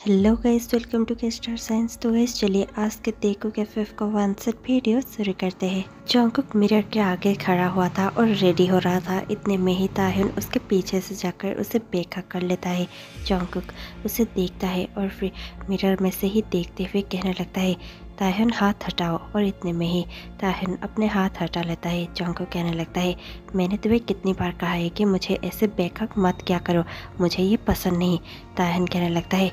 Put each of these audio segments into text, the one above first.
Hello guys, welcome to के star signs. तो guys चलिए आज के देखो के फिफ्थ का आंसर वीडियो शुरू करते हैं। जंगकुक मिरर के आगे खड़ा हुआ था और रेडी हो रहा था। इतने में ही ताह्युन उसके पीछे से जाकर उसे देखा कर लेता है। जंगकुक उसे देखता है और फिर मिरर में से ही देखते हुए कहने लगता है, ताह्युन हाथ हटाओ। और इतने में ही ताह्युन अपने हाथ हटा लेता है। जंगकुक कहने लगता है, मैंने तुम्हें कितनी बार कहा है कि मुझे ऐसे बेखक मत क्या करो, मुझे ये पसंद नहीं। ताह्युन कहने लगता है,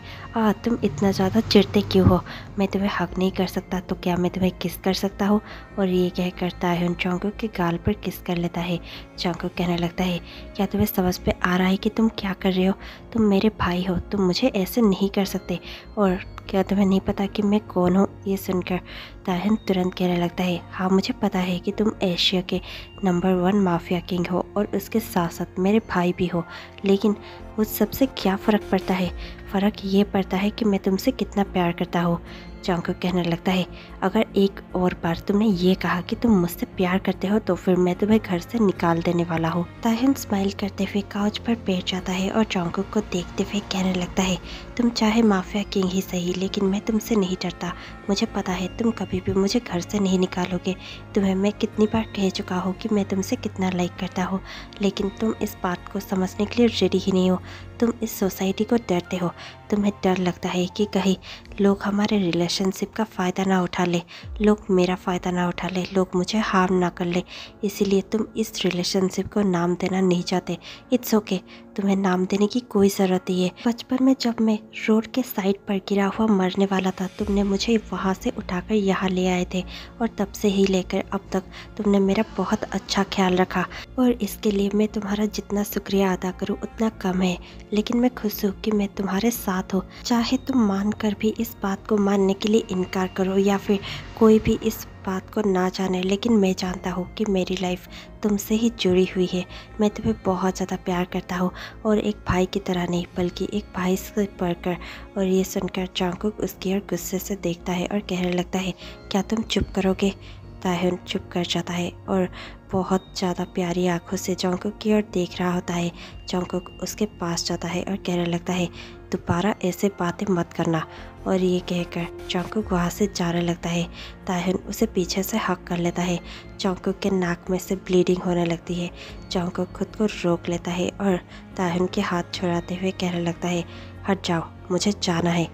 तुम इतना ज़्यादा चिढ़ते क्यों हो? मैं तुम्हें हक नहीं कर सकता तो क्या मैं तुम्हें किस कर सकता हूँ? और ये कहकर ताह्युन जंगकुक के गाल पर किस कर लेता है। जंगकुक कहने लगता है, क्या तुम्हें समझ पे आ रहा है कि तुम क्या कर रहे हो? तुम मेरे भाई हो, तुम मुझे ऐसे नहीं कर सकते। और क्या तुम्हें नहीं पता कि मैं कौन हूँ? ये सुनकर ताह्युन तुरंत कहने लगता है, हाँ मुझे पता है कि तुम एशिया के नंबर 1 माफिया किंग हो और उसके साथ साथ मेरे भाई भी हो, लेकिन उस सबसे क्या फ़र्क पड़ता है? फ़र्क ये पड़ता है कि मैं तुमसे कितना प्यार करता हूँ। जंगकुक कहने लगता है, अगर एक और बार तुमने ये कहा कि तुम मुझसे प्यार करते हो तो फिर मैं तुम्हें घर से निकाल देने वाला हूँ। ताह्युन स्माइल करते हुए काउच पर बैठ जाता है और जंगकुक को देखते हुए कहने लगता है, तुम चाहे माफिया किंग ही सही, लेकिन मैं तुमसे नहीं डरता। मुझे पता है तुम कभी भी मुझे घर से नहीं निकालोगे। तुम्हें मैं कितनी बार कह चुका हूँ कि मैं तुमसे कितना लाइक करता हूँ, लेकिन तुम इस बात को समझने के लिए रेडी ही नहीं हो। तुम इस सोसाइटी को डरते हो। तुम्हें डर लगता है कि कहीं लोग हमारे रिलेशनशिप का फ़ायदा ना उठा ले, लोग मेरा फ़ायदा ना उठा ले, लोग मुझे हार्म ना कर ले, इसीलिए तुम इस रिलेशनशिप को नाम देना नहीं चाहते। इट्स ओके, तुम्हें नाम देने की कोई ज़रूरत नहीं है। बचपन में जब मैं रोड के साइड पर गिरा हुआ मरने वाला था, तुमने मुझे वहाँ से उठाकर यहाँ ले आए थे और तब से ही लेकर अब तक तुमने मेरा बहुत अच्छा ख्याल रखा और इसके लिए मैं तुम्हारा जितना शुक्रिया अदा करूँ उतना कम है। लेकिन मैं खुश हूँ कि मैं तुम्हारे साथ हूँ। चाहे तुम मान कर भी इस बात को मानने के लिए इनकार करो या फिर कोई भी इस बात को ना जाने, लेकिन मैं जानता हूँ कि मेरी लाइफ तुमसे ही जुड़ी हुई है। मैं तुम्हें बहुत ज़्यादा प्यार करता हूँ और एक भाई की तरह नहीं बल्कि एक भाई से बढ़कर। और ये सुनकर जंगकुक उसकी ओर गुस्से से देखता है और कहने लगता है, क्या तुम चुप करोगे? ताह्युन चुप कर जाता है और बहुत ज़्यादा प्यारी आंखों से जंगकुक की ओर देख रहा होता है। जंगकुक उसके पास जाता है और कहने लगता है, दोबारा ऐसे बातें मत करना। और ये कहकर जंगकुक वहाँ से जाने लगता है। ताह्युन उसे पीछे से हक कर लेता है। जंगकुक के नाक में से ब्लीडिंग होने लगती है। जंगकुक खुद को रोक लेता है और ताह्युन के हाथ छुड़ाते हुए कहने लगता है, हट जाओ, मुझे जाना है।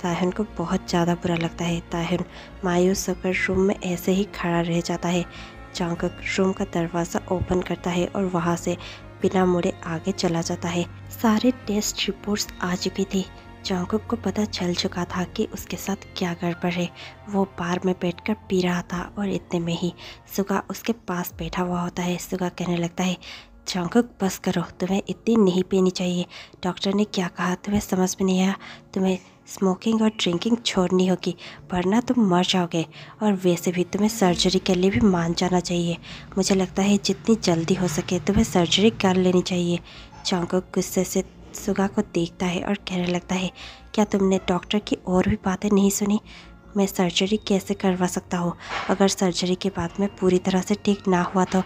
ताह्युन को बहुत ज़्यादा बुरा लगता है। ताह्युन मायूस होकर रूम में ऐसे ही खड़ा रह जाता है। जंगकुक रूम का दरवाज़ा ओपन करता है और वहाँ से बिना मुड़े आगे चला जाता है। सारे टेस्ट रिपोर्ट्स आ चुकी थी। जंगकुक को पता चल चुका था कि उसके साथ क्या गड़बड़ है। वो बार में बैठकर पी रहा था और इतने में ही सुगा उसके पास बैठा हुआ होता है। सुगा कहने लगता है, जंगकुक बस करो, तुम्हें इतनी नहीं पीनी चाहिए। डॉक्टर ने क्या कहा तुम्हें समझ में नहीं आया? तुम्हें स्मोकिंग और ड्रिंकिंग छोड़नी होगी वरना तुम मर जाओगे। और वैसे भी तुम्हें सर्जरी के लिए भी मान जाना चाहिए। मुझे लगता है जितनी जल्दी हो सके तुम्हें सर्जरी कर लेनी चाहिए। जंगकुक गुस्से से सुगा को देखता है और कहने लगता है, क्या तुमने डॉक्टर की और भी बातें नहीं सुनी? मैं सर्जरी कैसे करवा सकता हूँ? अगर सर्जरी के बाद में पूरी तरह से ठीक ना हुआ तो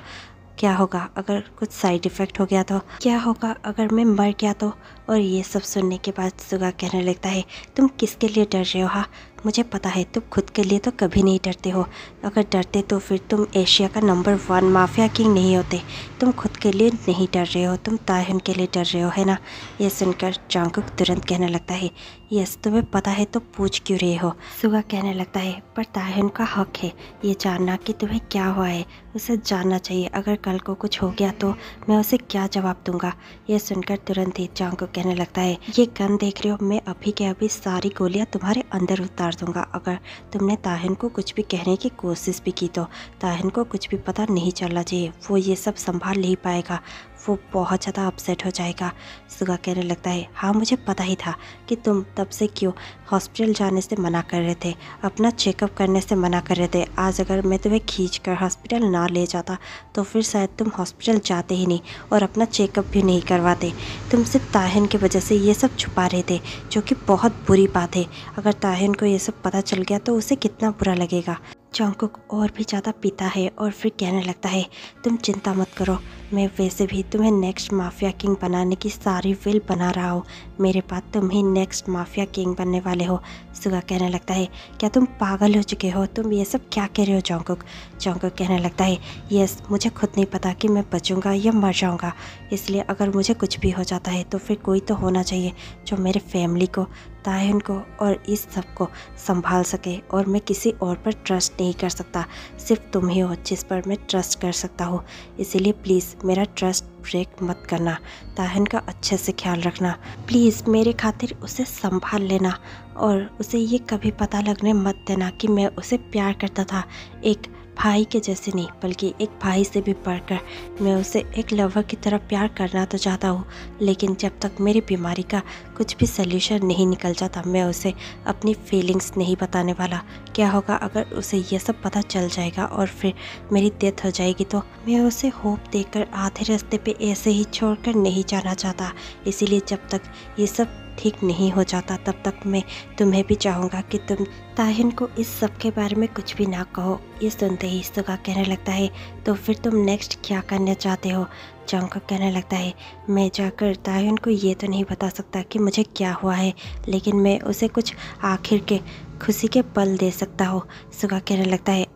क्या होगा? अगर कुछ साइड इफ़ेक्ट हो गया तो क्या होगा? अगर मैं मर गया तो? और ये सब सुनने के बाद सुगा कहने लगता है, तुम किसके लिए डर रहे हो? हाँ मुझे पता है तुम खुद के लिए तो कभी नहीं डरते हो। अगर डरते तो फिर तुम एशिया का नंबर 1 माफिया किंग नहीं होते। तुम खुद के लिए नहीं डर रहे हो, तुम ताह्युन के लिए डर रहे हो, है ना? ये सुनकर जंगकुक तुरंत कहने लगता है, यस तुम्हें पता है तो पूछ क्यों रहे हो? सुगा कहने लगता है, पर ताह्युन का हक है ये जानना कि तुम्हें क्या हुआ है। उसे जानना चाहिए। अगर कल को कुछ हो गया तो मैं उसे क्या जवाब दूंगा? ये सुनकर तुरंत ही जंगकुक कहने लगता है, ये गन देख रहे हो, मैं अभी के अभी सारी गोलियां तुम्हारे अंदर उतार दूंगा। अगर तुमने ताह्युन को कुछ भी कहने की कोशिश भी की तो ताह्युन को कुछ भी पता नहीं चलना चाहिए। वो ये सब संभाल नहीं पाएगा, वो बहुत ज़्यादा अपसेट हो जाएगा। सुगा कहने लगता है, हाँ मुझे पता ही था कि तुम तब से क्यों हॉस्पिटल जाने से मना कर रहे थे, अपना चेकअप करने से मना कर रहे थे। आज अगर मैं तुम्हें खींच कर हॉस्पिटल ना ले जाता तो फिर शायद तुम हॉस्पिटल जाते ही नहीं और अपना चेकअप भी नहीं करवाते। तुम सिर्फ ताह्युन की वजह से ये सब छुपा रहे थे, जो कि बहुत बुरी बात है। अगर ताह्युन को ये सब पता चल गया तो उसे कितना बुरा लगेगा। जंगकुक और भी ज़्यादा पीता है और फिर कहने लगता है, तुम चिंता मत करो, मैं वैसे भी तुम्हें नेक्स्ट माफिया किंग बनाने की सारी विल बना रहा हूँ। मेरे पास तुम ही नेक्स्ट माफिया किंग बनने वाले हो। सुगा कहने लगता है, क्या तुम पागल हो चुके हो? तुम ये सब क्या कह रहे हो जॉन्गकुक? जॉन्गकुक कहने लगता है, यस, मुझे खुद नहीं पता कि मैं बचूंगा या मर जाऊंगा, इसलिए अगर मुझे कुछ भी हो जाता है तो फिर कोई तो होना चाहिए जो मेरे फैमिली को, ताहिन को और इस सब को संभाल सके, और मैं किसी और पर ट्रस्ट नहीं कर सकता। सिर्फ तुम ही हो जिस पर मैं ट्रस्ट कर सकता हूँ, इसीलिए प्लीज़ मेरा ट्रस्ट ब्रेक मत करना। ताहिन का अच्छे से ख्याल रखना, प्लीज़ मेरे खातिर उसे संभाल लेना, और उसे ये कभी पता लगने मत देना कि मैं उसे प्यार करता था। एक भाई के जैसे नहीं, बल्कि एक भाई से भी बढ़कर मैं उसे एक लवर की तरह प्यार करना तो चाहता हूँ, लेकिन जब तक मेरी बीमारी का कुछ भी सल्यूशन नहीं निकल जाता मैं उसे अपनी फीलिंग्स नहीं बताने वाला। क्या होगा अगर उसे ये सब पता चल जाएगा और फिर मेरी डेथ हो जाएगी? तो मैं उसे होप देकर आधे रास्ते पे ऐसे ही छोड़कर नहीं जाना चाहता। इसीलिए जब तक ये सब ठीक नहीं हो जाता तब तक मैं तुम्हें भी चाहूँगा कि तुम ताहिन को इस सब के बारे में कुछ भी ना कहो। ये सुनते ही सुगा कहने लगता है, तो फिर तुम नेक्स्ट क्या करना चाहते हो? जॉन्गकुक कहने लगता है, मैं जाकर ताहिन को ये तो नहीं बता सकता कि मुझे क्या हुआ है, लेकिन मैं उसे कुछ आखिर के खुशी के पल दे सकता हूँ। सुगा कहने लगता है,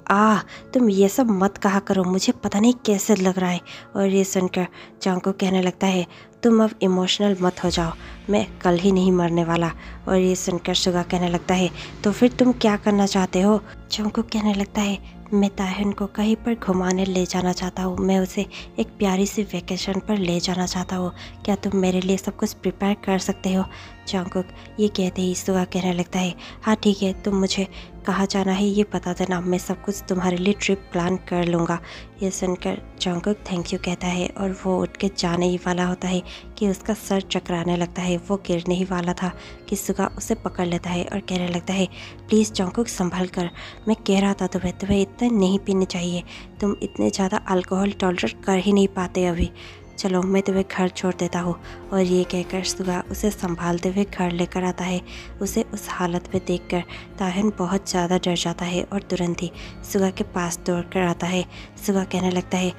तुम ये सब मत कहा करो, मुझे पता नहीं कैसे लग रहा है। और ये सुनकर जॉन्गकुक कहने लगता है, तुम अब इमोशनल मत हो जाओ, मैं कल ही नहीं मरने वाला। और ये सुनकर सुगा कहने लगता है, तो फिर तुम क्या करना चाहते हो? जॉन्गकुक कहने लगता है, मैं ताहिन को कहीं पर घुमाने ले जाना चाहता हूँ, मैं उसे एक प्यारी सी वेकेशन पर ले जाना चाहता हूँ। क्या तुम मेरे लिए सब कुछ प्रिपेयर कर सकते हो? जॉन्गकुक ये कहते ही सुगा कहने लगता है, हाँ ठीक है, तुम मुझे कहाँ जाना है ये बता देना, मैं सब कुछ तुम्हारे लिए ट्रिप प्लान कर लूँगा। ये सुनकर जॉन्गकुक थैंक यू कहता है और वो उठ के जाने ही वाला होता है कि उसका सर चकराने लगता है। वो गिरने ही वाला था कि सुगा उसे पकड़ लेता है और कहने लगता है, प्लीज़ जॉन्गकुक संभल कर, मैं कह रहा था तुम्हें इतना नहीं पीने चाहिए, तुम इतने ज़्यादा अल्कोहल टॉलरेट कर ही नहीं पाते अभी। चलो मैं तुम्हें घर छोड़ देता हूँ। और ये कहकर सुगा उसे संभालते हुए घर लेकर आता है। उसे उस हालत में देखकर ताहिन बहुत ज़्यादा डर जाता है और तुरंत ही सुगा के पास दौड़ कर आता है। सुगा कहने लगता है,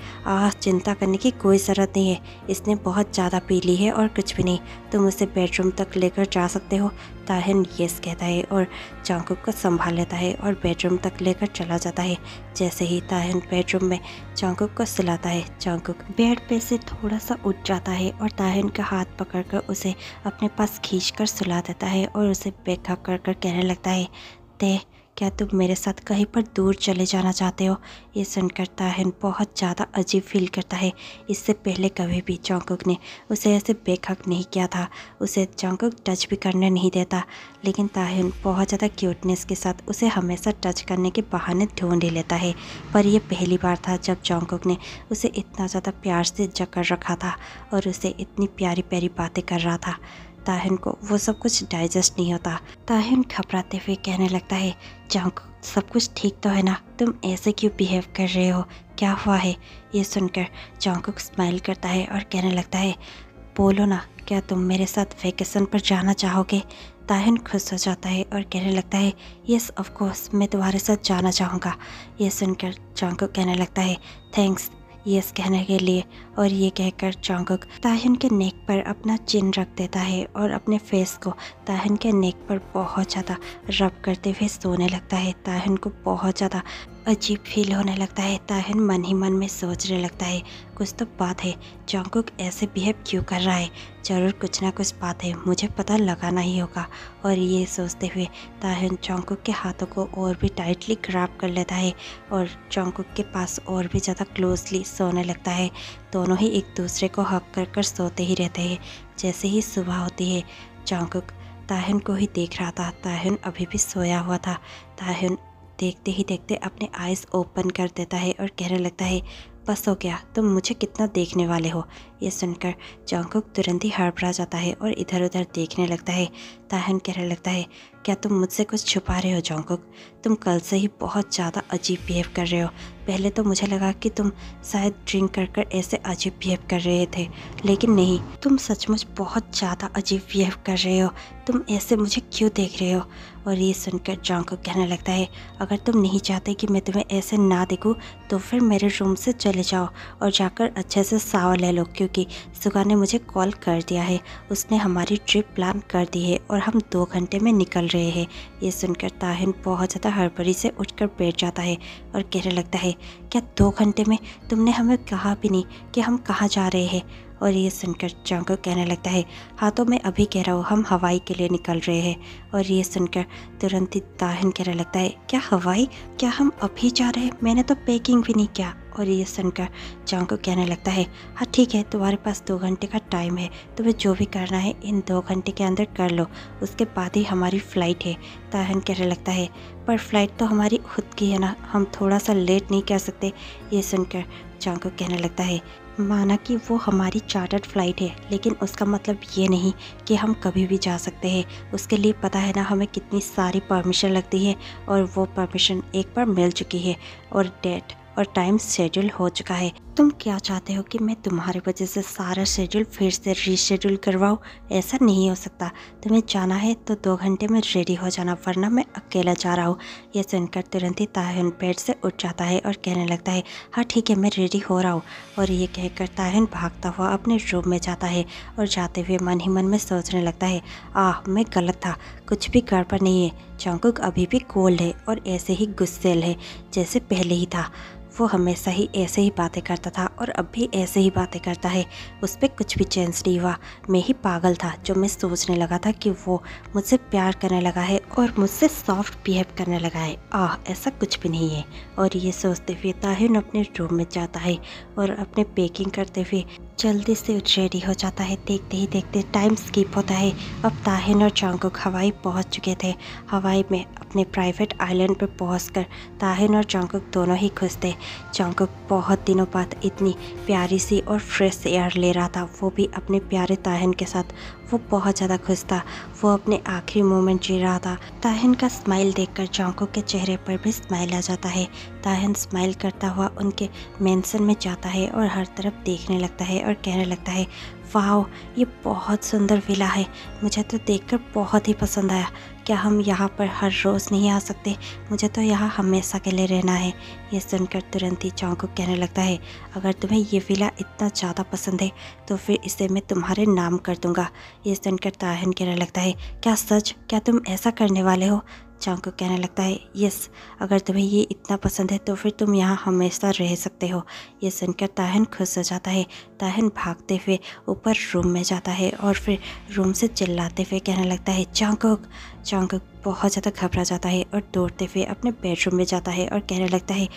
चिंता करने की कोई ज़रूरत नहीं है, इसने बहुत ज़्यादा पी ली है और कुछ भी नहीं, तुम उसे बेडरूम तक लेकर जा सकते हो। ताहिन यस कहता है और जॉन्गकुक को संभाल लेता है और बेडरूम तक लेकर चला जाता है। जैसे ही ताहिन बेडरूम में जॉन्गकुक को सुलाता है, जॉन्गकुक बेड पे से थोड़ा सा उठ जाता है और ताहिन का हाथ पकड़कर उसे अपने पास खींचकर सुला देता है और उसे बेखा कर कहने लगता है, ते क्या तुम मेरे साथ कहीं पर दूर चले जाना चाहते हो? ये सुनकर ताहिन बहुत ज़्यादा अजीब फील करता है। इससे पहले कभी भी जॉन्गकुक ने उसे ऐसे बेखक नहीं किया था, उसे जॉन्गकुक टच भी करने नहीं देता, लेकिन ताहिन बहुत ज़्यादा क्यूटनेस के साथ उसे हमेशा टच करने के बहाने ढूंढ ही लेता है। पर यह पहली बार था जब जॉन्गकुक ने उसे इतना ज़्यादा प्यार से जकड़ रखा था और उसे इतनी प्यारी प्यारी बातें कर रहा था। ताहिन को वो सब कुछ डाइजेस्ट नहीं होता। ताहिन घबराते हुए कहने लगता है, जॉन्गकुक सब कुछ ठीक तो है ना? तुम ऐसे क्यों बिहेव कर रहे हो? क्या हुआ है? ये सुनकर जॉन्गकुक स्माइल करता है और कहने लगता है, बोलो ना, क्या तुम मेरे साथ वेकेशन पर जाना चाहोगे? ताहिन खुश हो जाता है और कहने लगता है, यस ऑफ कोर्स, मैं तुम्हारे साथ जाना चाहूँगा। ये सुनकर जॉन्गकुक कहने लगता है, थैंक्स यस कहने के लिए। और ये कहकर जॉन्गकुक ताहिन के नेक पर अपना चिन रख देता है और अपने फेस को ताहिन के नेक पर बहुत ज़्यादा रब करते हुए सोने लगता है। ताहिन को बहुत ज़्यादा अजीब फील होने लगता है। ताहिन मन ही मन में सोचने लगता है, कुछ तो बात है, जॉन्गकुक ऐसे बिहेव क्यों कर रहा है? ज़रूर कुछ ना कुछ बात है, मुझे पता लगाना ही होगा। और ये सोचते हुए ताहिन जॉन्गकुक के हाथों को और भी टाइटली ग्रैब कर लेता है और जॉन्गकुक के पास और भी ज़्यादा क्लोजली सोने लगता है। दोनों ही एक दूसरे को हक कर सोते ही रहते हैं। जैसे ही सुबह होती है, जॉन्गकुक ताहिन को ही देख रहा था। ताहिन अभी भी सोया हुआ था। ताहिन देखते ही देखते अपने आइज़ ओपन कर देता है और कहने लगता है, बस हो गया, तुम मुझे कितना देखने वाले हो। ये सुनकर जॉन्गकुक तुरंत ही हड़बड़ा जाता है और इधर उधर देखने लगता है। ताहन कहने लगता है, क्या तुम मुझसे कुछ छुपा रहे हो जॉन्गकुक? तुम कल से ही बहुत ज़्यादा अजीब बिहेव कर रहे हो। पहले तो मुझे लगा कि तुम शायद ड्रिंक कर कर ऐसे अजीब बिहेव कर रहे थे, लेकिन नहीं, तुम सचमुच बहुत ज़्यादा अजीब बिहेव कर रहे हो। तुम ऐसे मुझे क्यों देख रहे हो? और ये सुनकर जॉन्गकुक कहने लगता है, अगर तुम नहीं चाहते कि मैं तुम्हें ऐसे ना देखूं तो फिर मेरे रूम से चले जाओ और जाकर अच्छे से शावर ले लो, क्योंकि सुगा ने मुझे कॉल कर दिया है। उसने हमारी ट्रिप प्लान कर दी है और हम 2 घंटे में निकल रहे हैं। ये सुनकर ताहिन बहुत ज़्यादा हड़बड़ी से उठकर बैठ जाता है और कहने लगता है, क्या 2 घंटे में? तुमने हमें कहा भी नहीं कि हम कहाँ जा रहे हैं। और ये सुनकर जॉन्गकुक कहने लगता है, हाँ तो मैं अभी कह रहा हूँ, हम हवाई के लिए निकल रहे हैं। और ये सुनकर तुरंत ही ताहिन कहने लगता है, क्या हवाई? क्या हम अभी जा रहे हैं? मैंने तो पैकिंग भी नहीं किया। और ये सुनकर जॉन्गकुक कहने लगता है, हाँ ठीक है, तुम्हारे पास 2 घंटे का टाइम है, तुम्हें जो भी करना है इन 2 घंटे के अंदर कर लो, उसके बाद ही हमारी फ़्लाइट है। ताहिन कहने लगता है, पर फ्लाइट तो हमारी खुद की है ना, हम थोड़ा सा लेट नहीं कर सकते? ये सुनकर जॉन्गकुक कहने लगता है, माना कि वो हमारी चार्टर्ड फ़्लाइट है, लेकिन उसका मतलब ये नहीं कि हम कभी भी जा सकते हैं। उसके लिए पता है ना हमें कितनी सारी परमिशन लगती है, और वो परमिशन एक बार मिल चुकी है और डेट और टाइम शेड्यूल हो चुका है। तुम क्या चाहते हो कि मैं तुम्हारी वजह से सारा शेड्यूल फिर से रीशेड्यूल करवाऊँ? ऐसा नहीं हो सकता। तुम्हें जाना है तो 2 घंटे में रेडी हो जाना, वरना मैं अकेला जा रहा हूँ। ये सुनकर तुरंत ही ताहिन बेड से उठ जाता है और कहने लगता है, हाँ ठीक है, मैं रेडी हो रहा हूँ। और ये कहकर ताहिन भागता हुआ अपने रूम में जाता है और जाते हुए मन ही मन में सोचने लगता है, मैं गलत था, कुछ भी गड़बड़ नहीं है। जॉन्गकुक अभी भी कोल्ड है और ऐसे ही गुस्सेल है जैसे पहले ही था। वो हमेशा ही ऐसे ही बातें करता था और अब भी ऐसे ही बातें करता है। उस पर कुछ भी चेंज नहीं हुआ। मैं ही पागल था जो मैं सोचने लगा था कि वो मुझसे प्यार करने लगा है और मुझसे सॉफ्ट बिहेव करने लगा है। ऐसा कुछ भी नहीं है। और ये सोचते हुए ताहिन अपने रूम में जाता है और अपने पैकिंग करते हुए जल्दी से रेडी हो जाता है। देखते ही देखते टाइम स्किप होता है। अब ताहिन और जॉन्गकुक हवाई पहुंच चुके थे। हवाई में अपने प्राइवेट आइलैंड पर पहुंचकर ताहिन और जॉन्गकुक दोनों ही खुश थे। जॉन्गकुक बहुत दिनों बाद इतनी प्यारी सी और फ्रेश एयर ले रहा था, वो भी अपने प्यारे ताहिन के साथ। वो बहुत ज़्यादा खुश था। वो अपने आखिरी मोमेंट जी रहा था। ताहिन का स्माइल देखकर जॉन्गकुक के चेहरे पर भी स्माइल आ जाता है। ताहिन स्माइल करता हुआ उनके मेंशन में जाता है और हर तरफ देखने लगता है और कहने लगता है, वाह, ये बहुत सुंदर विला है, मुझे तो देखकर बहुत ही पसंद आया। क्या हम यहाँ पर हर रोज़ नहीं आ सकते? मुझे तो यहाँ हमेशा के लिए रहना है। ये सुनकर तुरंत ही जॉन्गकुक कहने लगता है, अगर तुम्हें ये विला इतना ज़्यादा पसंद है तो फिर इसे मैं तुम्हारे नाम कर दूँगा। ये सुनकर ताहिन कहने लगता है, क्या सच? क्या तुम ऐसा करने वाले हो? जॉन्गकुक कहने लगता है, यस, अगर तुम्हें ये इतना पसंद है तो फिर तुम यहाँ हमेशा रह सकते हो। ये सुनकर ताहिन खुश हो जाता है। ताहिन भागते हुए ऊपर रूम में जाता है और फिर रूम से चिल्लाते हुए कहने लगता है, जॉन्गकुक। जॉन्गकुक बहुत ज़्यादा घबरा जाता है और दौड़ते हुए अपने बेडरूम में जाता है और कहने लगता है,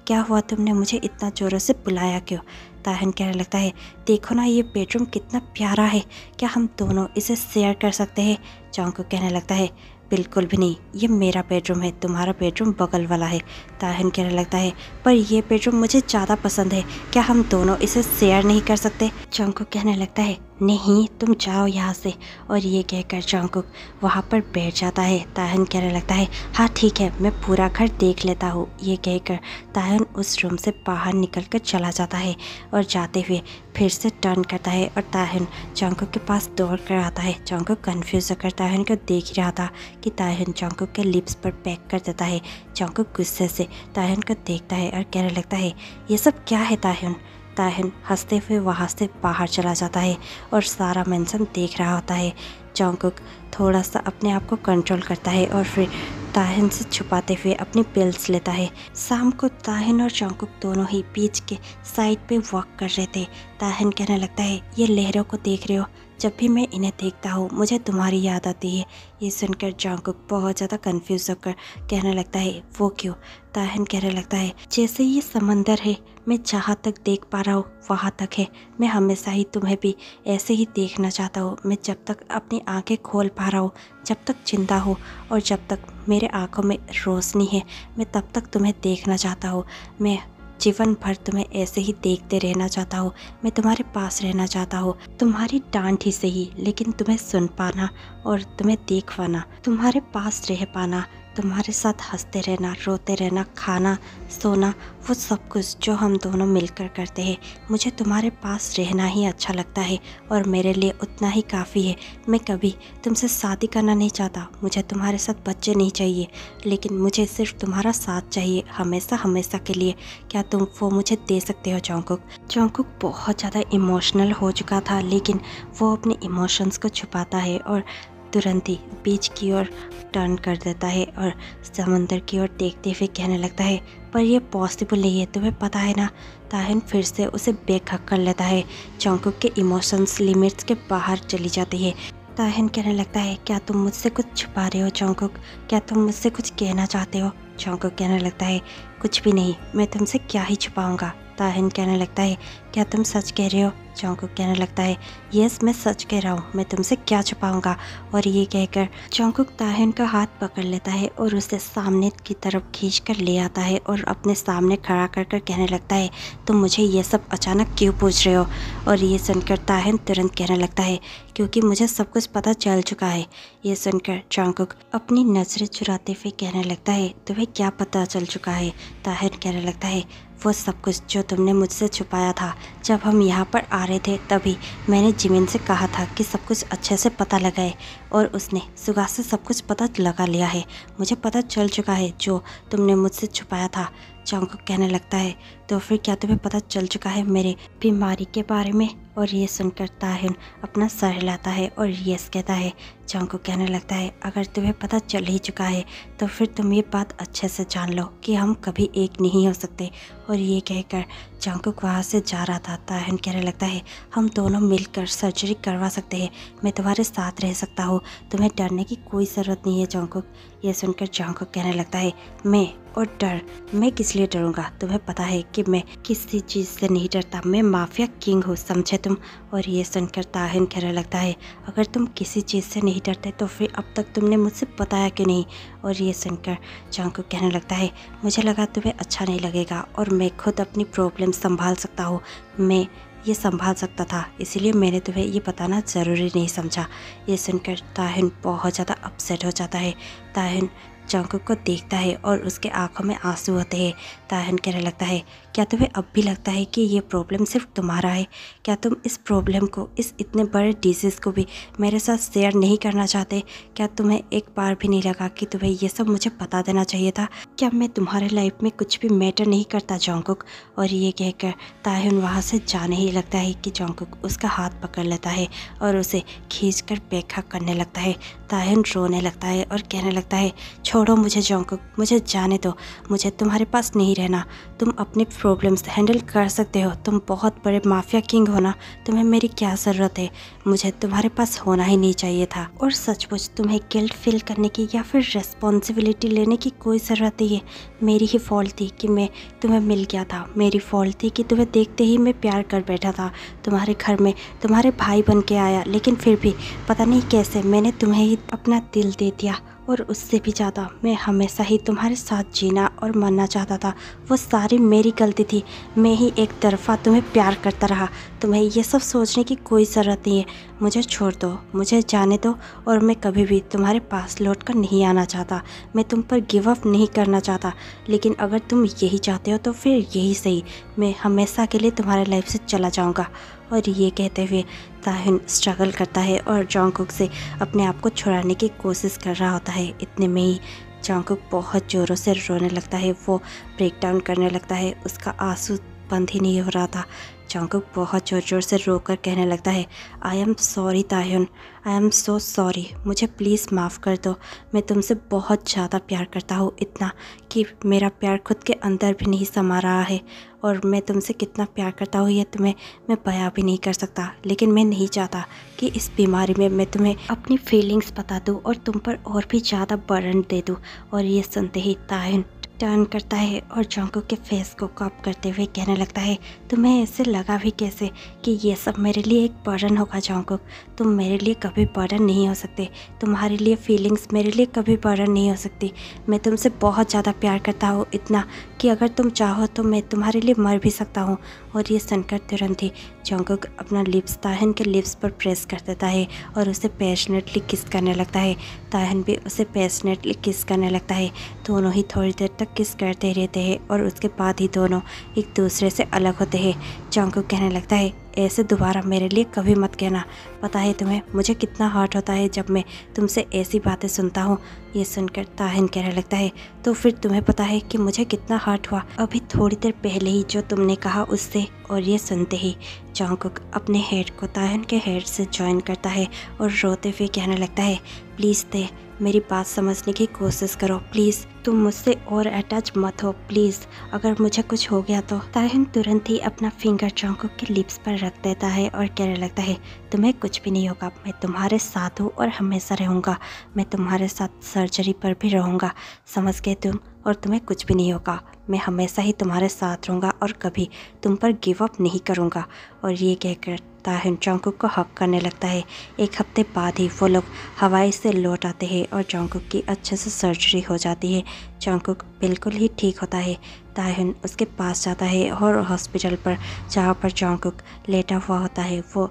क्या हुआ, तुमने मुझे इतना ज़ोरों से बुलाया क्यों? ताहिन कहने लगता है, देखो ना, ये बेडरूम कितना प्यारा है, क्या हम दोनों इसे शेयर कर सकते हैं? जॉन्गकुक कहने लगता है, बिल्कुल भी नहीं, ये मेरा बेडरूम है, तुम्हारा बेडरूम बगल वाला है। ताहिन कहने लगता है, पर ये बेडरूम मुझे ज़्यादा पसंद है, क्या हम दोनों इसे शेयर नहीं कर सकते? जॉन्गकुक कहने लगता है, नहीं, तुम जाओ यहाँ से। और ये कहकर जॉन्गकुक वहाँ पर बैठ जाता है। ताहिन कहने लगता है, हाँ ठीक है, मैं पूरा घर देख लेता हूँ। ये कहकर ताहिन उस रूम से बाहर निकल कर चला जाता है और जाते हुए फिर से टर्न करता है और ताहिन जॉन्गकुक के पास दौड़ कर आता है। जॉन्गकुक कन्फ्यूज होकर ताहिन को देख ही रहा था कि ताहिन जॉन्गकुक के लिप्स पर पैक कर देता है। जॉन्गकुक गुस्से से ताहिन को देखता है और कहने लगता है, ये सब क्या है ताहिन? ताहिन हंसते हुए वहाँ से बाहर चला जाता है और सारा मेंशन देख रहा होता है। जॉन्गकुक थोड़ा सा अपने आप को कंट्रोल करता है और फिर ताहिन से छुपाते हुए अपनी पिल्स लेता है। शाम को ताहिन और जॉन्गकुक दोनों ही बीच के साइड पे वॉक कर रहे थे। ताहिन कहने लगता है, ये लहरों को देख रहे हो? जब भी मैं इन्हें देखता हूँ मुझे तुम्हारी याद आती है। ये सुनकर जॉन्गकुक बहुत ज़्यादा कंफ्यूज होकर कहने लगता है, वो क्यों? ताहिन कहने लगता है, जैसे ये समंदर है, मैं जहाँ तक देख पा रहा हूँ वहाँ तक है। मैं हमेशा ही तुम्हें भी ऐसे ही देखना चाहता हूँ। मैं जब तक अपनी आंखें खोल पा रहा हूँ, जब तक जिंदा हूँ और जब तक मेरे आंखों में रोशनी है, मैं तब तक तुम्हें देखना चाहता हूँ। मैं जीवन भर तुम्हें ऐसे ही देखते रहना चाहता हूँ। मैं तुम्हारे पास रहना चाहता हूँ, तुम्हारी डांट ही सही, लेकिन तुम्हें सुन पाना और तुम्हें देख पाना, तुम्हारे पास रह पाना, तुम्हारे साथ हंसते रहना, रोते रहना, खाना, सोना, वो सब कुछ जो हम दोनों मिलकर करते हैं, मुझे तुम्हारे पास रहना ही अच्छा लगता है और मेरे लिए उतना ही काफ़ी है। मैं कभी तुमसे शादी करना नहीं चाहता, मुझे तुम्हारे साथ बच्चे नहीं चाहिए, लेकिन मुझे सिर्फ तुम्हारा साथ चाहिए हमेशा हमेशा के लिए। क्या तुम वो मुझे दे सकते हो जॉन्गकुक? जॉन्गकुक बहुत ज़्यादा इमोशनल हो चुका था, लेकिन वो अपने इमोशंस को छुपाता है और तुरंत ही बीच की ओर टर्न कर देता है और समंदर की ओर देखते हुए कहने लगता है, पर यह पॉसिबल नहीं है, तुम्हें पता है ना। ताहिन फिर से उसे बेखक कर लेता है। जॉन्गकुक के इमोशंस लिमिट्स के बाहर चली जाती है। ताहिन कहने लगता है, क्या तुम मुझसे कुछ छुपा रहे हो जॉन्गकुक? क्या तुम मुझसे कुछ कहना चाहते हो? जॉन्गकुक कहने लगता है, कुछ भी नहीं, मैं तुमसे क्या ही छुपाऊंगा। ताहिन कहने लगता है, क्या तुम सच कह रहे हो? जॉन्गकुक कहने लगता है, यस मैं सच कह रहा हूँ, मैं तुमसे क्या छुपाऊंगा। और ये कहकर जॉन्गकुक ताहिन का हाथ पकड़ लेता है और उसे सामने की तरफ खींच कर ले आता है और अपने सामने खड़ा कर कहने लगता है, तुम मुझे ये सब अचानक क्यों पूछ रहे हो? और ये सुनकर ताहिन तुरंत कहने लगता है, क्योंकि मुझे सब कुछ पता चल चुका है। ये सुनकर जॉन्गकुक अपनी नज़रें चुराते हुए कहने लगता है, तुम्हें क्या पता चल चुका है? ताहिन कहने लगता है, वो सब कुछ जो तुमने मुझसे छुपाया था। जब हम यहाँ पर आ रहे थे तभी मैंने जिमिन से कहा था कि सब कुछ अच्छे से पता लगाए और उसने सुगा से सब कुछ पता लगा लिया है। मुझे पता चल चुका है जो तुमने मुझसे छुपाया था। जॉन्गकुक कहने लगता है, तो फिर क्या तुम्हें पता चल चुका है मेरे बीमारी के बारे में? और ये सुनकर ताहिन अपना सर हिलाता है और यस कहता है। जॉन्गकुक कहने लगता है, अगर तुम्हें पता चल ही चुका है तो फिर तुम ये बात अच्छे से जान लो कि हम कभी एक नहीं हो सकते। और ये कहकर जॉन्गकुक वहाँ से जा रहा था। ताहिन कहने लगता है, हम दोनों मिलकर सर्जरी करवा सकते हैं, मैं तुम्हारे साथ रह सकता हूँ, तुम्हें डरने की कोई ज़रूरत नहीं है जॉन्गकुक। ये सुनकर जॉन्गकुक कहने लगता है, मैं किस लिए डरूंगा? तुम्हें पता है कि मैं किसी चीज़ से नहीं डरता, मैं माफिया किंग हूँ, समझे तुम? और ये सुनकर ताहिन कहने लगता है, अगर तुम किसी चीज़ से नहीं डरते तो फिर अब तक तुमने मुझसे बताया क्यों नहीं? और ये सुनकर जॉन्गकुक कहने लगता है, मुझे लगा तुम्हें अच्छा नहीं लगेगा और मैं खुद अपनी प्रॉब्लम संभाल सकता हूँ, मैं ये संभाल सकता था, इसीलिए मैंने तुम्हें ये बताना ज़रूरी नहीं समझा। ये सुनकर ताहिन बहुत ज़्यादा अपसेट हो जाता है। ताहिन जॉन्गकुक को देखता है और उसके आंखों में आंसू होते हैं। ताहिन कहने लगता है, क्या तुम्हें अब भी लगता है कि ये प्रॉब्लम सिर्फ तुम्हारा है? क्या तुम इस प्रॉब्लम को, इस इतने बड़े डिजीज़ को भी मेरे साथ शेयर नहीं करना चाहते? क्या तुम्हें एक बार भी नहीं लगा कि तुम्हें ये सब मुझे बता देना चाहिए था? क्या मैं तुम्हारे लाइफ में कुछ भी मैटर नहीं करता जॉन्गकुक? और ये कहकर ताहिन वहाँ से जाने ही लगता है कि जॉन्गकुक उसका हाथ पकड़ लेता है और उसे खींचकर बेखा करने लगता है। ताहिन रोने लगता है और कहने लगता है, छोड़ो मुझे जॉन्गकुक, मुझे जाने दो, मुझे तुम्हारे पास नहीं रहना, तुम अपनी प्रॉब्लम्स हैंडल कर सकते हो, तुम बहुत बड़े माफिया किंग हो ना, तुम्हें मेरी क्या ज़रूरत है? मुझे तुम्हारे पास होना ही नहीं चाहिए था। और सचमुच तुम्हें गिल्ट फील करने की या फिर रिस्पॉन्सिबिलिटी लेने की कोई ज़रूरत नहीं है। मेरी ही फॉल्ट थी कि मैं तुम्हें मिल गया था, मेरी फॉल्ट थी कि तुम्हें देखते ही मैं प्यार कर बैठा था, तुम्हारे घर में तुम्हारे भाई बन के आया, लेकिन फिर भी पता नहीं कैसे मैंने तुम्हें ही अपना दिल दे दिया। और उससे भी ज़्यादा मैं हमेशा ही तुम्हारे साथ जीना और मरना चाहता था, वो सारी मेरी गलती थी, मैं ही एक तरफा तुम्हें प्यार करता रहा। तुम्हें ये सब सोचने की कोई ज़रूरत नहीं है, मुझे छोड़ दो, मुझे जाने दो और मैं कभी भी तुम्हारे पास लौट कर नहीं आना चाहता, मैं तुम पर गिव अप नहीं करना चाहता, लेकिन अगर तुम यही चाहते हो तो फिर यही सही, मैं हमेशा के लिए तुम्हारे लाइफ से चला जाऊँगा। और ये कहते हुए ताहिन स्ट्रगल करता है और जॉन्गकुक से अपने आप को छुड़ाने की कोशिश कर रहा होता है। इतने में ही जॉन्गकुक बहुत ज़ोरों से रोने लगता है, वो ब्रेक डाउन करने लगता है, उसका आंसू बंद ही नहीं हो रहा था। जॉन्गकुक बहुत ज़ोर ज़ोर से रोकर कहने लगता है, I am sorry Tahin, I am so sorry, मुझे प्लीज़ माफ़ कर दो, मैं तुमसे बहुत ज़्यादा प्यार करता हूँ, इतना कि मेरा प्यार खुद के अंदर भी नहीं समा रहा है, और मैं तुमसे कितना प्यार करता हूँ ये तुम्हें मैं बयां भी नहीं कर सकता, लेकिन मैं नहीं चाहता कि इस बीमारी में मैं तुम्हें अपनी फीलिंग्स बता दूँ और तुम पर और भी ज़्यादा बर्डन दे दूँ। और ये सुनते ही ताहिन टर्न करता है और जंगकुक के फेस को कॉप करते हुए कहने लगता है, तुम्हें ऐसे लगा भी कैसे कि ये सब मेरे लिए एक बर्डन होगा जंगकुक। तुम मेरे लिए कभी बर्डन नहीं हो सकते, तुम्हारे लिए फीलिंग्स मेरे लिए कभी बर्डन नहीं हो सकती। मैं तुमसे बहुत ज़्यादा प्यार करता हूँ, इतना कि अगर तुम चाहो तो मैं तुम्हारे लिए मर भी सकता हूँ। और ये सुनकर तुरंत ही जंगकुक अपना लिप्स ताहन के लिप्स पर प्रेस कर देता है और उसे पैशनेटली किस करने लगता है। ताहन भी उसे पैशनेटली किस करने लगता है। दोनों ही थोड़ी देर तक किस करते रहते हैं और उसके बाद ही दोनों एक दूसरे से अलग होते हैं। जंगकुक कहने लगता है, ऐसे दोबारा मेरे लिए कभी मत कहना। पता है तुम्हें मुझे कितना हर्ट होता है जब मैं तुमसे ऐसी बातें सुनता हूँ। ये सुनकर ताहन कहने लगता है, तो फिर तुम्हें पता है कि मुझे कितना हर्ट हुआ अभी थोड़ी देर पहले ही जो तुमने कहा उससे। और ये सुनते ही जंगकुक अपने हेड को ताहन के हेड से जॉइन करता है और रोते हुए कहने लगता है, प्लीज़ ते मेरी बात समझने की कोशिश करो, प्लीज़ तुम मुझसे और अटैच मत हो, प्लीज़ अगर मुझे कुछ हो गया तो। ताहन तुरंत ही अपना फिंगर जंगकुक के लिप्स पर रख देता है और कहने लगता है, तुम्हें कुछ भी नहीं होगा, मैं तुम्हारे साथ हूँ और हमेशा रहूँगा। मैं तुम्हारे साथ सर्जरी पर भी रहूँगा, समझ गए तुम, और तुम्हें कुछ भी नहीं होगा। मैं हमेशा ही तुम्हारे साथ रहूँगा और कभी तुम पर गिव अप नहीं करूँगा। और ये कहकर ताहन जंगकुक को हक करने लगता है। एक हफ्ते बाद ही वो लोग हवाई से लौट आते हैं और जंगकुक की अच्छे से सर्जरी हो जाती है। जंगकुक बिल्कुल ही ठीक होता है। ताहन उसके पास जाता है और हॉस्पिटल पर जहाँ पर जंगकुक लेटा हुआ होता है वो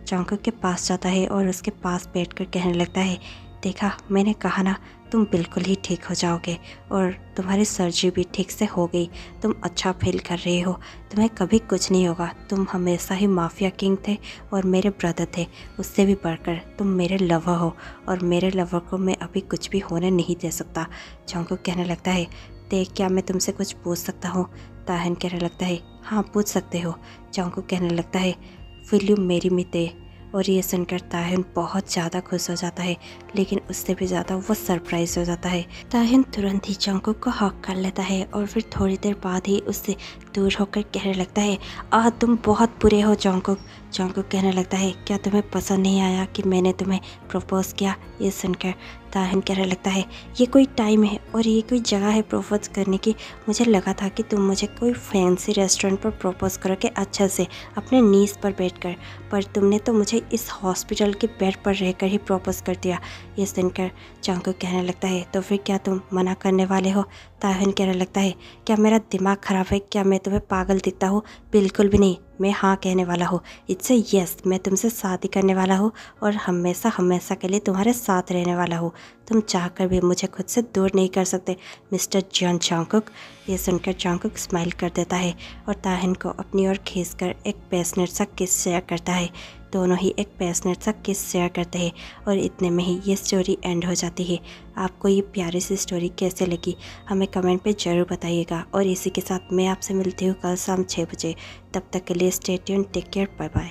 जंगकुक के पास जाता है और उसके पास बैठकर कहने लगता है, देखा मैंने कहा ना, तुम बिल्कुल ही ठीक हो जाओगे और तुम्हारी सर्जरी भी ठीक से हो गई। तुम अच्छा फील कर रहे हो, तुम्हें कभी कुछ नहीं होगा। तुम हमेशा ही माफिया किंग थे और मेरे ब्रदर थे, उससे भी बढ़कर तुम मेरे लवर हो और मेरे लवर को मैं अभी कुछ भी होने नहीं दे सकता। जंगकुक कहने लगता है, देख क्या मैं तुमसे कुछ पूछ सकता हूँ? ताहन कहने लगता है, हाँ पूछ सकते हो। जंगकुक कहने लगता है, विल यू मैरी मी ते? और ये सुनकर ताहन बहुत ज़्यादा खुश हो जाता है, लेकिन उससे भी ज़्यादा वो सरप्राइज हो जाता है। ताहन तुरंत ही जंगकुक को हक कर लेता है और फिर थोड़ी देर बाद ही उससे दूर होकर कहने लगता है, तुम बहुत बुरे हो जंगकुक। जंगकुक कहने लगता है, क्या तुम्हें पसंद नहीं आया कि मैंने तुम्हें प्रपोज किया? ये सुनकर ताहन कहने लगता है, ये कोई टाइम है और ये कोई जगह है प्रपोज करने की? मुझे लगा था कि तुम मुझे कोई फैंसी रेस्टोरेंट पर प्रपोज करोगे अच्छे से अपने नीज पर बैठकर, पर तुमने तो मुझे इस हॉस्पिटल के बेड पर रहकर ही प्रपोज कर दिया। ये सुनकर जंगकुक कहने लगता है, तो फिर क्या तुम मना करने वाले हो? ताहन कहने लगता है, क्या मेरा दिमाग ख़राब है? क्या मैं तुम्हें पागल दिखता हूँ? बिल्कुल भी नहीं, मैं हाँ कहने वाला हूँ। इट्स ए यस, मैं तुमसे शादी करने वाला हूँ और हमेशा हमेशा के लिए तुम्हारे साथ रहने वाला हूँ। तुम चाहकर भी मुझे खुद से दूर नहीं कर सकते मिस्टर जॉन जंगकुक। ये सुनकर जंगकुक स्माइल कर देता है और ताहन को अपनी ओर खींचकर एक पैशनेट सा किस शेयर करता है। दोनों ही एक पैशनेट सा किस शेयर करते हैं और इतने में ही ये स्टोरी एंड हो जाती है। आपको ये प्यारी सी स्टोरी कैसे लगी हमें कमेंट पे ज़रूर बताइएगा। और इसी के साथ मैं आपसे मिलती हूँ कल शाम 6 बजे। तब तक के लिए stay tuned, take care, bye bye.